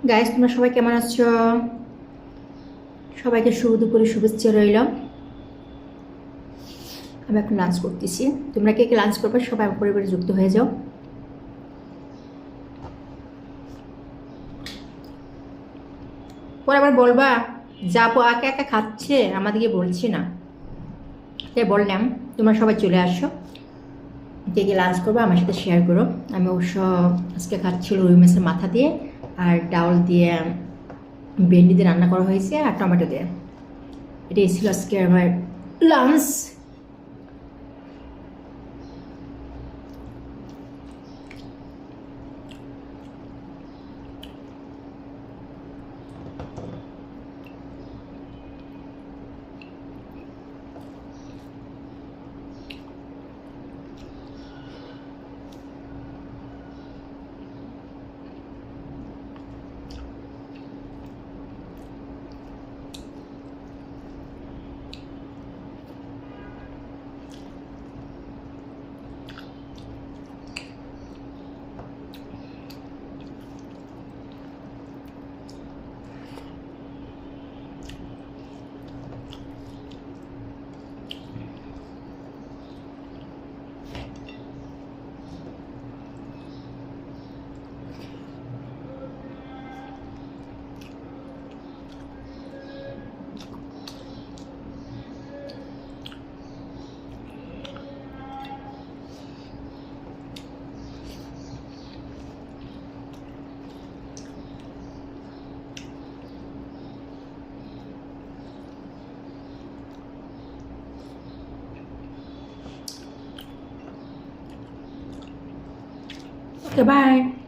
Guys, তোমরা সবাই কেমন আছো? সবাইকে শুভ দুপুরে শুভেচ্ছা রইল। আমি এখন লাঞ্চ করতেছি। তোমরা কে কে লাঞ্চ করবে সবাই আমার পরিবারে যুক্ত হয়ে যাও। পরে আবার বলবা যাবো একা একা খাচ্ছে, আমাদেরকে বলছি না, তাই বললাম তোমরা সবাই চলে আসো। কে কে লাঞ্চ করবো আমার সাথে শেয়ার করো। আমি অবশ্য আজকে খাচ্ছি রুই মাছের মাথা দিয়ে আর ডাউল দিয়ে, ভেন্ডি দিয়ে রান্না করা হয়েছে আর টমেটো দিয়ে। এটাই ছিল আজকে আমার লাঞ্চ। Okay, bye.